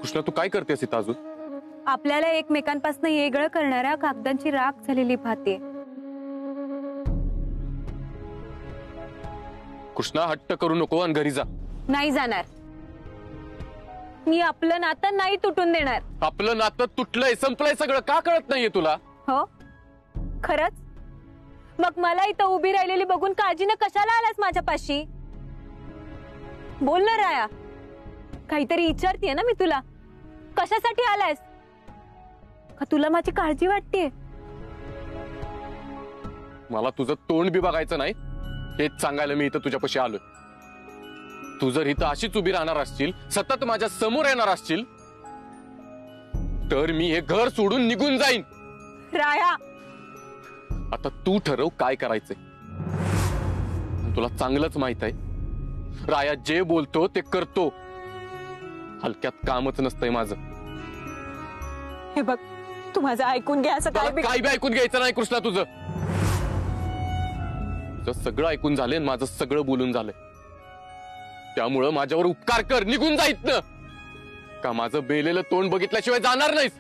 कृष्णा तू काय करतेस इथं अजून? आपल्याला एकमेकांपासून वेगळं करणाऱ्या कागदांची राख झालेली भाते. कृष्णा हट्ट करू नको आणि घरी जा. नाही जाणार. मी आपलं नातं नाही तुटून देणार. आपलं नातं तुटलंय, संपलंय सगळं. का कळत नाहीये तुला? हो खरंच? मग मला इथं उभी राहिलेली बघून काळजीनं कशाला आलास माझ्यापाशी? बोल ना राया, काहीतरी विचारतीये ना मी तुला. कशासाठी आलायस? का तुला माझी काळजी वाटते? मला तुझं तोंड बी बघायचं नाही हेच सांगायला मी इथं तुझ्यापाशी आलोय. तू जर इथं अशीच उभी राहणार असशील, सतत माझ्या समोर येणार असशील, तर मी हे घर सोडून निघून जाईन. राया, आता तू ठरव काय करायचंय. तुला चांगलंच माहित आहे राया जे बोलतो ते करतो. हलक्यात कामच नसतंय माझं. हे बघ तू माझं ऐकून घ्या. असं काय बी ऐकून घ्यायचं नाही कृष्णा. तुझं सगळं ऐकून झालंय, माझं सगळं बोलून झालंय. त्यामुळं माझ्यावर उपकार कर, निघून जाईत ना. का माझं बेलेलं तोंड बघितल्याशिवाय जाणार नाहीस?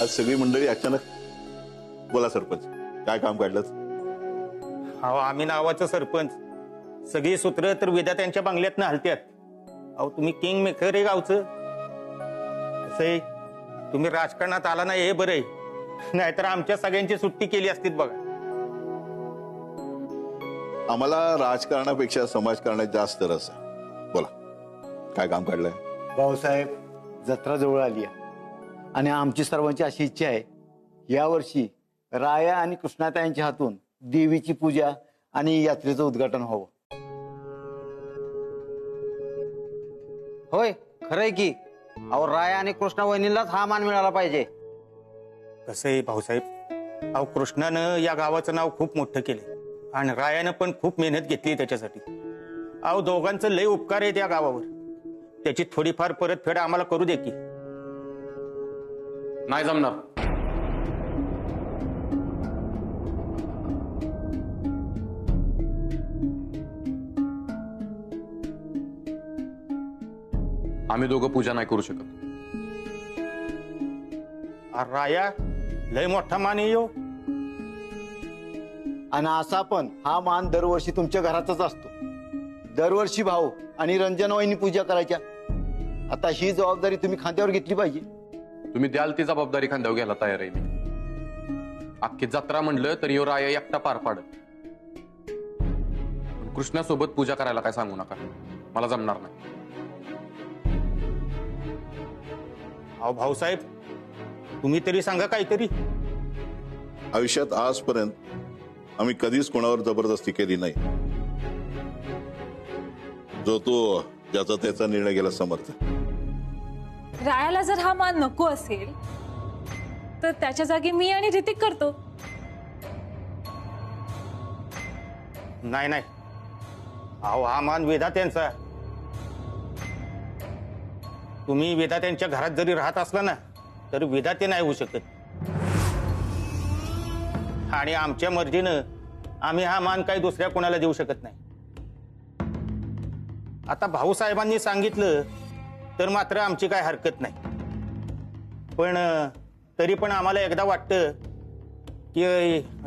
आज सगळी मंडळी अचानक. बोला सरपंच, काय काम काढलंच? अहो आम्ही नावाचं सरपंच, सगळी सूत्र तर विद्या त्यांच्या बंगल्यातनं हलत्यात. अहो तुम्ही किंग मेकर आहे गावचं. असं तुम्ही राजकारणात आला नाही हे बरं आहे, नाहीतर आमच्या सगळ्यांची सुट्टी केली असती बघा. आम्हाला राजकारणापेक्षा समाजकारणात जास्त रस आहे. बोला, काय काम काढलंय? भाऊसाहेब, जत्रा जवळ आली आहे आणि आमची सर्वांची अशी इच्छा आहे, यावर्षी राया आणि कृष्णाताईंच्या हातून देवीची पूजा आणि यात्रेचं उद्घाटन व्हावं. होय, खरंय की. अहो राया आणि कृष्णा वहिनीलाच हा मान मिळाला पाहिजे. कसं आहे भाऊसाहेब, अहो कृष्णानं या गावाचं नाव खूप मोठं केलंय आणि रायानं पण खूप मेहनत घेतली त्याच्यासाठी. अहो दोघांचं लय उपकार आहे त्या गावावर. त्याची थोडीफार परतफेड आम्हाला करू दे की. नाही जमणार. आम्ही दोघं पूजा नाही करू शकत. राया लय मोठा मान आहे यो. आणि असा पण हा मान दरवर्षी तुमच्या घरातच असतो. दरवर्षी भाऊ आणि रंजना वहिनी पूजा करायच्या. आता ही जबाबदारी तुम्ही खांद्यावर घेतली पाहिजे. तुम्ही द्याल ती जबाबदारी खांद्यावर घ्यायला तयार आहे मी. अख्खी जत्रा म्हणलं तरी यो राया एकटा पार पाडत. कृष्णासोबत पूजा करायला काय सांगू नका, मला जमणार नाही. अहो भाऊसाहेब, तुम्ही तरी सांगा काहीतरी. आयुष्यात आजपर्यंत आम्ही कधीच कोणावर जबरदस्ती केली नाही. जो तो ज्याचा त्याचा निर्णय घ्यायला समर्थ. रायाला जर हा मान नको असेल तर त्याच्या जागी मी आणि ऋतिक करतो. नाही नाही, अहो हा मान वेदा त्यांचा. तुम्ही वेदा त्यांच्या घरात जरी राहत असला ना तर वेदा ते नाही होऊ शकत. आणि आमच्या मर्जीनं आम्ही हा मान काही दुसऱ्या कोणाला देऊ शकत नाही. आता भाऊसाहेबांनी सांगितलं तर मात्र आमची काय हरकत नाही. पण तरी पण आम्हाला एकदा वाटतं की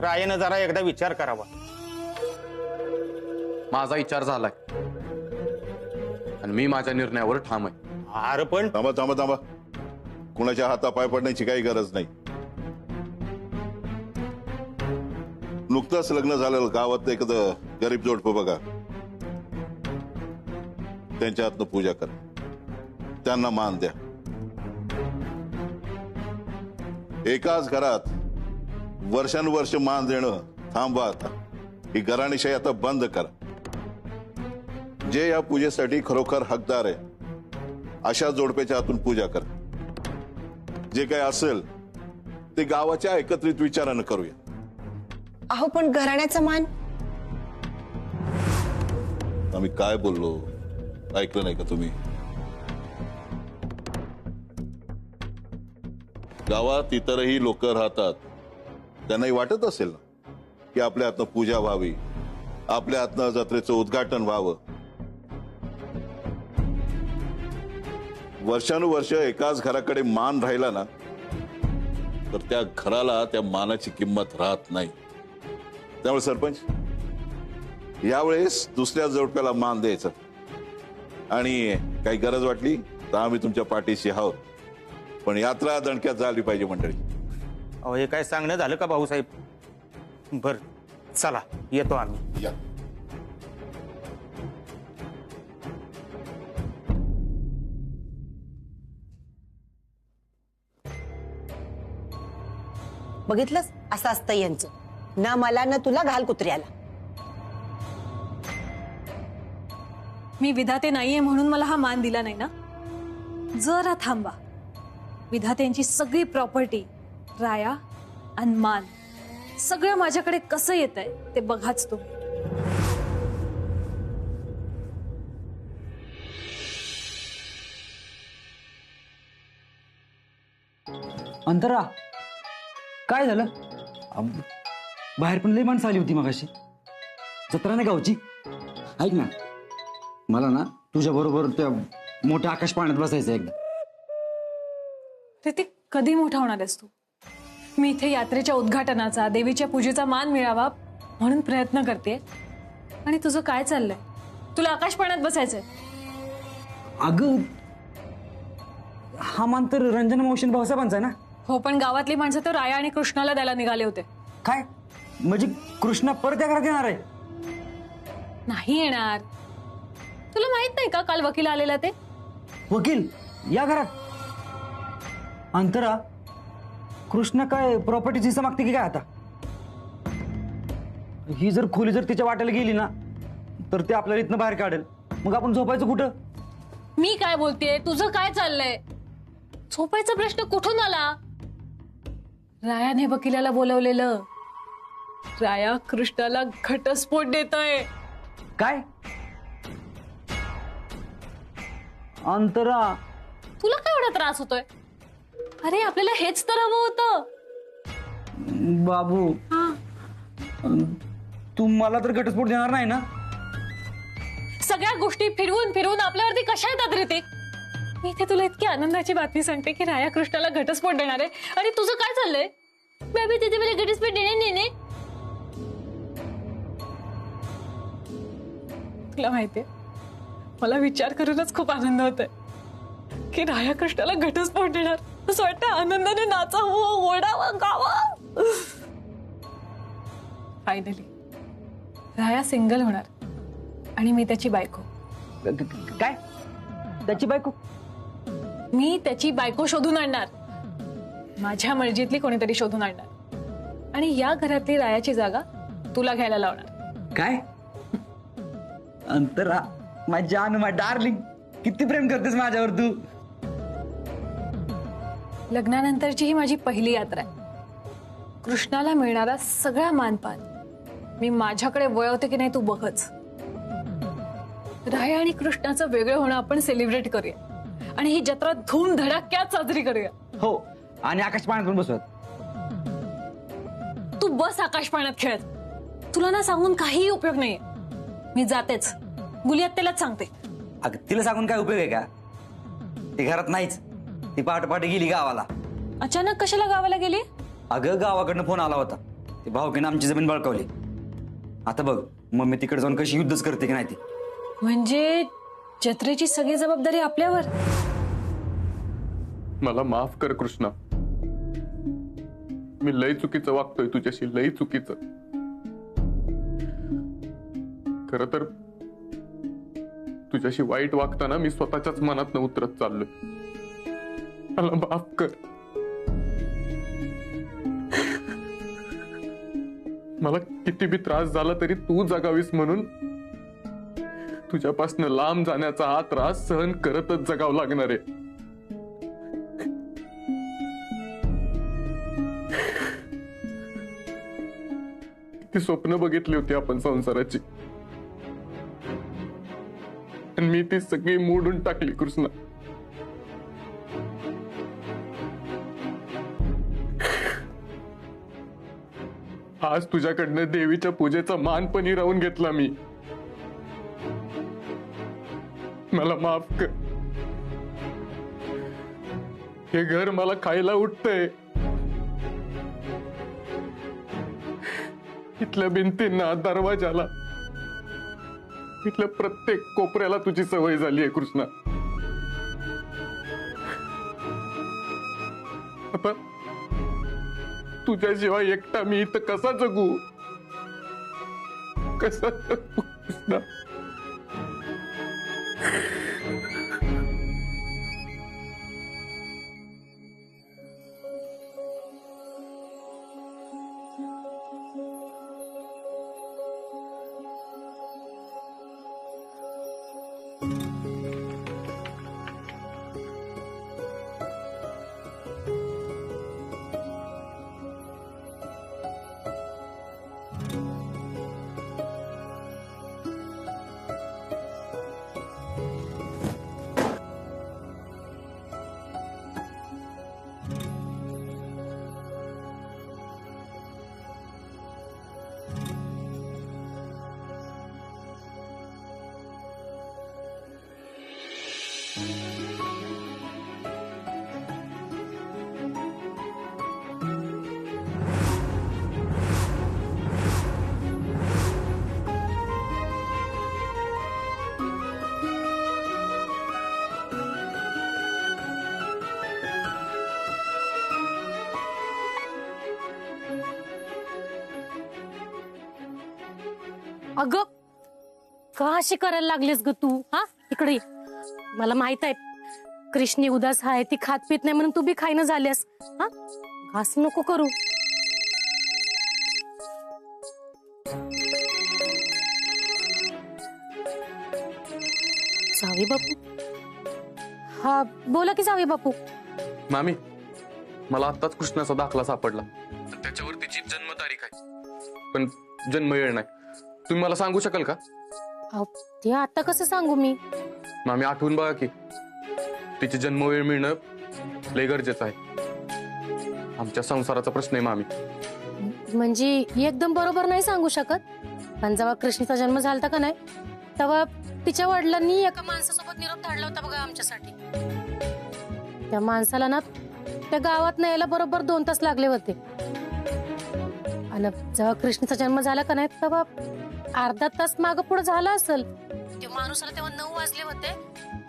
रायानं जरा एकदा विचार करावा. माझा विचार झालाय आणि मी माझ्या निर्णयावर ठाम आहे. अरे पण थांबा थांबा थांबा, कुणाच्या हातापाय पडण्याची काही गरज नाही. नुकतंच लग्न झालेलं गावात एखादं गरीब जोडपं बघा, त्यांच्या हातनं पूजा करा, त्यांना मान द्या. एकाच घरात वर्षानुवर्ष मान देणं थांबवा आता. ही घराणेशाही आता बंद करा. जे या पूजेसाठी खरोखर हकदार आहे अशा जोडप्याच्या हातून पूजा करा. जे काय असेल ते गावाच्या एकत्रित विचारानं करूया. अहो पण घराण्याचा मान. आम्ही काय बोललो ऐकलं नाही का तुम्ही? गावात इतरही लोक राहतात, त्यांनाही वाटत असेल ना की आपल्या हातनं पूजा व्हावी, आपल्या हातनं जत्रेचं उद्घाटन व्हावं. वर्षानुवर्ष एकाच घराकडे मान राहिला ना तर त्या घराला त्या मानाची किंमत राहत नाही. त्यामुळे सरपंच यावेळेस दुसऱ्या जोडप्याला मान द्यायचा आणि काही गरज वाटली तर आम्ही तुमच्या पाठीशी आहोत. पण यात्रा दणक्यात झाली पाहिजे मंडळी. अहो हे काय सांगणं झालं का भाऊसाहेब? बर चला येतो आम्ही. या. बघितलंस असं असतं यांचं. ना मला ना तुला घाल कुत्र्याला. मी विधाते नाहीये म्हणून मला हा मान दिला नाही ना. जरा थांबा. विधात्यांची सगळी प्रॉपर्टी, राया आणि मान सगळं माझ्याकडे कसं येत आहे ते बघाच तो. अंतरा काय झालं? बाहेर पण लई माणसं आली होती मगाशी. जत्रा नाही गावची. ऐक ना, मला ना तुझ्या बरोबर त्या मोठ्या आकाश पाण्यात बसायचं एकदा. ते कधी मोठा होणार आहेस तू? मी इथे यात्रेच्या उद्घाटनाचा, देवीच्या पूजेचा मान मिळावा म्हणून प्रयत्न करते आणि तुझं काय चाललंय? तुला आकाश पाण्यात बसायचंय? अगं हा मान तर रंजना मावशीन भाऊसाहेबांचा आहे ना. हो, पण गावातली माणसं तर राया आणि कृष्णाला द्यायला निघाले होते. काय म्हणजे कृष्णा परत त्या घरात येणार आहे? नाही येणार. तुला माहित नाही का काल वकील आलेला ते? वकील या घरात? अंतरा कृष्णा काय प्रॉपर्टीची हिस्सा मागते की काय आता? ही जर खोली जर तिच्या वाट्याला गेली ना तर ते आपल्याला इथनं बाहेर काढेल. मग आपण झोपायचं कुठं? मी काय बोलतेय, तुझं काय चाललंय? झोपायचा प्रश्न कुठून आला? रायाने वकिलाला बोलवलेलं. राया कृष्णाला घटस्फोट देतोय. काय अंतरा? तुला काय एवढा त्रास होतोय? अरे आपल्याला हेच तर हवं होतं. बाबू तू मला तर घटस्फोट देणार नाही ना? सगळ्या गोष्टी फिरवून फिरवून आपल्यावरती कशा येतात रे ते? मी इथे तुला इतकी आनंदाची बातमी सांगते की राया कृष्णाला घटस्फोट देणार आहे आणि तुझं काय चाललंय? बेबी तिथे मला घटस्फोट देणे. तुला माहितीये, मला विचार करूनच खूप आनंद होतोय की राया कृष्णाला घटस्फोट देणार. असं वाटतं आनंदाने नाचावं, ओरडावं, गावं. फायनली राया सिंगल होणार आणि मी त्याची बायको. काय त्याची बायको? मी त्याची बायको शोधून आणणार. माझ्या मर्जीतली कोणीतरी शोधून आणणार आणि या घरातली रायाची जागा तुला घ्यायला लावणार. काय अंतरा माझी जान, माय डार्लिंग, किती प्रेम करतेस माझ्यावर तू. लग्नानंतरची ही माझी पहिली यात्रा आहे. कृष्णाला मिळणारा सगळा मानपान मी माझ्याकडे वळवते की नाही तू बघच. राया आणि कृष्णाचं वेगळं होणं आपण सेलिब्रेट करूया आणि ही जत्रा धूमधडाक्यात साजरी करूया. हो, आणि आकाश पाण्यात पण बसवत. तू बस आकाश पाण्यात खेळत. तुला ना सांगून काहीही उपयोग नाहीये. मी जातेच. गुलियात त्यालाच सांगते. अगं तिला सांगून काय उपयोग आहे का? ती घरात नाहीच. ती पहाटे गेली गावाला. अचानक कशाला गावाला गेली? अगं गावाकडनं फोन आला होता. ती भाऊकीनं आमची जमीन बळकावली. आता बघ मम्मी तिकडे जाऊन कशी युद्धच करते की नाही ती. म्हणजे जत्रेची सगळी जबाबदारी आपल्यावर. मला माफ कर कृष्णा. मी लय चुकीचं वागतोय तुझ्याशी, लय चुकीचं. खरं तर तुझ्याशी वाईट वागताना मी स्वतःच्याच मनात न उतरत चाललोय. मला माफ कर. मला किती बी त्रास झाला तरी तू जगावीस म्हणून तुझ्यापासून लांब जाण्याचा हा त्रास सहन करतच जगावं लागणार आहे. ती स्वप्न बघितली होती आपण संसाराची आणि मी ती सगळी मोडून टाकली कृष्णा. आज तुझ्याकडनं देवीच्या पूजेचा मान पण हिरावून घेतला मी. मला माफ कर. हे घर मला खायला उठतंय. इथल्या भिंतींना, दरवाजाला, इथल्या प्रत्येक कोपऱ्याला तुझी सवय झाली आहे कृष्णा. आता तुझ्याशिवाय एकटा मी इथं कसा जगू, कसा जगू कृष्णा. अगं का अशी करायला लागलीस ग तू? हा इकडे ये. मला माहित आहे कृष्णी उदास आहे, ती खात पित नाही म्हणून तू बी खाईन झाल्यास. हा असं नको करू. जावे बापू. हा बोला की जावे बापू. मामी, मला आत्ताच कृष्णाचा दाखला सापडला. त्याच्यावर तिची जन्मतारीख आहे पण जन्म वेळ नाही. तुम्ही मला सांगू शकाल का? ते आता कसं सांगू मी? मामी आठवून बघा की तिची जन्मवेळ मिळणं लय गरजेचं आहे. आमच्या संसाराचा प्रश्न आहे मामी. म्हणजे एकदम बरोबर नाही सांगू शकत, पण जेव्हा कृष्णीचा जन्म झाला का नाही तेव्हा तिच्या वडिलांनी एका माणसासोबत निरोप धाडला होता बघा आमच्यासाठी. त्या माणसाला ना त्या गावात न्यायला बरोबर 2 तास लागले होते. आणि जेव्हा कृष्णीचा जन्म झाला का नाही तेव्हा अर्धा तास मागं पुढे झाला असेल. ते माणूस आला तेव्हा 9 वाजले होते.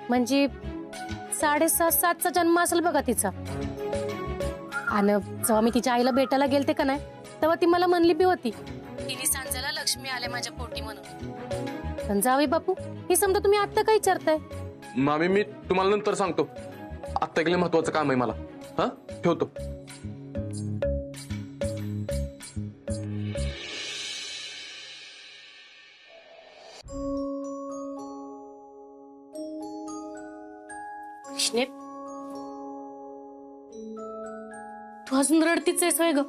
म्हणजे 6:30-7चा जन्म असेल बघा तिचा. आणि जेव्हा मी तिच्या आईला भेटायला गेलते का नाही तेव्हा ती मला म्हणली बी होती तिने सांजायला लक्ष्मी आले माझ्या पोटी म्हणून. पण जावे बापू हे समजा तुम्ही आत्ता काय विचारताय? मामी मी तुम्हाला नंतर सांगतो. आत्ता गेले महत्वाचं काम आहे मला. हा ठेवतो. कृष्णे तू अजून रडतीच आहेस होय ग?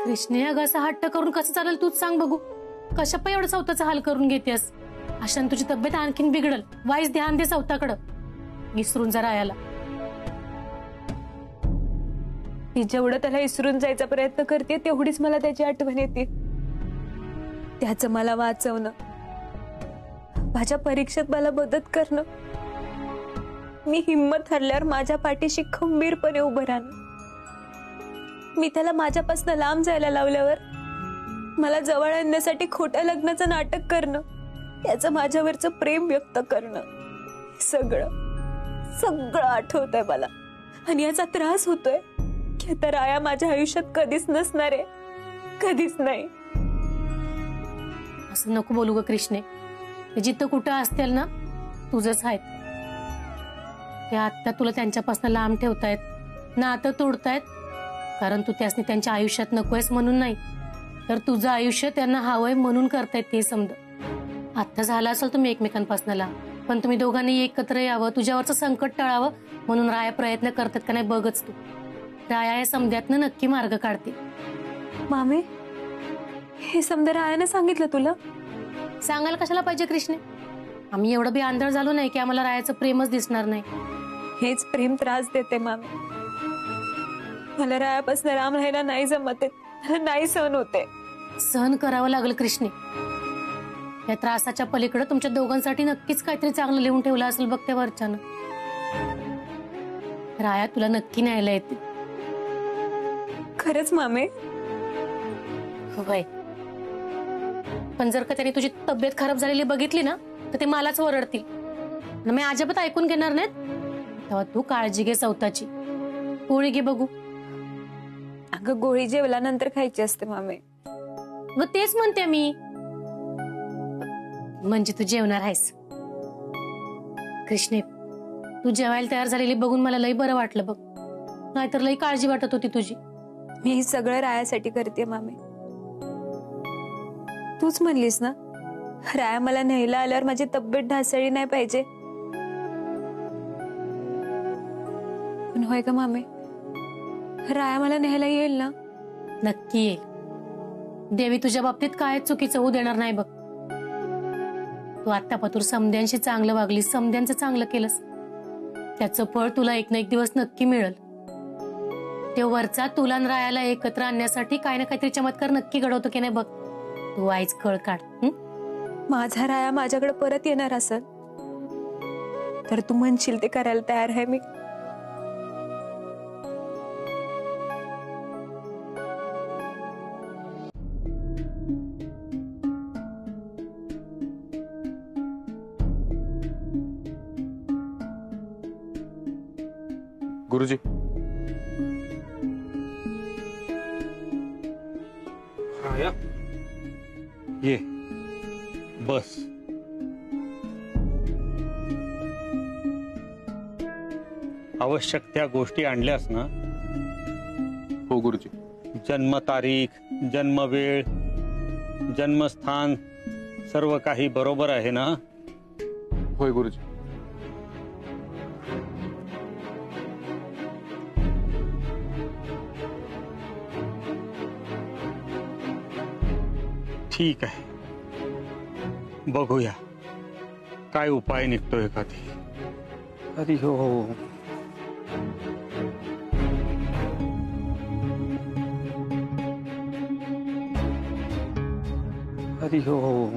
कृष्णे अगं असं हट्ट करून कसं चालेल तूच सांग बघू. कशा पाय एवढं स्वतःचा हाल करून घेतेस? अशाने तुझी तब्येत आणखीन बिघडल. वाईस ध्यान दे स्वतःकडं. विसरून जरा यायला. ती जेवढं त्याला विसरून जायचा प्रयत्न करते तेवढीच मला त्याची आठवण येते. त्याचं मला वाचवणं, माझ्या परीक्षेत मला मदत करणं, मी हिम्मत हरल्यावर माझ्या पाठीशी खंबीरपणे उभं राहणं, मी त्याला माझ्यापासून लांब जायला लावल्यावर मला जवळ आणण्यासाठी खोट्या लग्नाचं नाटक करणं, त्याचं माझ्यावरचं प्रेम व्यक्त करणं, सगळं सगळं आठवतंय मला. आणि याचा त्रास होतोय की आता राया माझ्या आयुष्यात कधीच नसणार आहे, कधीच नाही. असं नको बोलू ग कृष्णे. ते जिथं कुठं असतील ना तुझंच आहेत. ते आत्ता तुला त्यांच्यापासून लांब ठेवतायत, नातं तोडतायत, कारण तू त्यासनी त्यांच्या आयुष्यात नकोयस म्हणून नाही, तर तुझं आयुष्य त्यांना हवंय म्हणून करतायत ते समज. आता झाला असेल तुम्ही एकमेकांपासून लांब, पण तुम्ही दोघांनी एकत्र यावं, तुझ्यावरचं संकट टळावं म्हणून राया प्रयत्न करतात का नाही बघच तू. राया या समध्यातनं नक्की मार्ग काढते. मामे, हे समजा रायाने सांगितलं तुला? सांगायला कशाला पाहिजे कृष्णे? आम्ही एवढं बी आंधळ झालो नाही की आम्हाला रायाचं प्रेमच दिसणार नाही. हेच प्रेम त्रास देते मामे. मला रायापासून राम राहायला नाही जमत, मला नाही सहन होते. सहन करावं लागलं कृष्णे. या त्रासाच्या पलीकडे तुमच्या दोघांसाठी नक्कीच काहीतरी चांगलं लिहून ठेवलं असेल बघ त्या वरच्यानं. राया तुला नक्की न्यायला येते. खरंच मामे? होय, पण जर का त्यांनी तुझी तब्येत खराब झालेली बघितली ना तर ते मलाच ओरडतील. मी अजिबात ऐकून घेणार नाहीत. तेव्हा तू काळजी घे स्वतःची. पोळी घे बघू. अगं गोळी जेवल्यानंतर खायची असते मामे. ग तेच म्हणते मी. म्हणजे तू जेवणार आहेस? कृष्णे, तू जेवायला तयार झालेली बघून मला लई बरं वाटलं बघ, नाहीतर लई काळजी वाटत होती तुझी. मी सगळं रायासाठी करते मामे. तूच म्हणलीस ना, राया मला न्यायला आल्यावर माझी तब्येत ढासळली नाही पाहिजे. पण होय का मामे, राया मला न्यायला येईल ना? नक्की येईल. देवी तुझ्या बाबतीत काय चुकीचं होऊ देणार नाही बघ. तू आत्तापातूर समध्यांशी चांगलं वागलीस, समध्यांचं चांगलं केलंस, त्याचं फळ तुला एक ना एक दिवस नक्की मिळेल. ते वरचा तुला आणि रायाला एकत्र आणण्यासाठी काही ना काहीतरी चमत्कार नक्की घडवतो की नाही बघ. तू आईच कळ काढ. माझा राया माझ्याकडे परत येणार असेल तर तू म्हणशील ते करायला तयार आहे मी. गुरुजी, ये बस. आवश्यक त्या गोष्टी आणल्यास ना? हो गुरुजी. जन्मतारीख, जन्मवेळ, जन्मस्थान सर्व काही बरोबर आहे ना? होय गुरुजी. ठीक आहे, बघूया काय उपाय निघतोय का ते. हरी हो. हरी हो.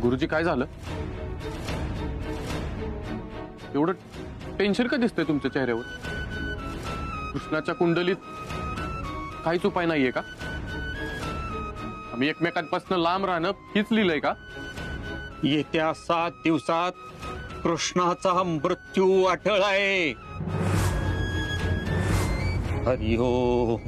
गुरुजी काय झालं? एवढं टेन्शन का दिसतंय तुमच्या चेहऱ्यावर? कृष्णाच्या कुंडलीत काहीच उपाय नाहीये का? आम्ही एकमेकांपासून लांब राहणं हीच लिहिलंय का? येत्या 7 दिवसात कृष्णाचा मृत्यू अटळ आहे. हरी हो.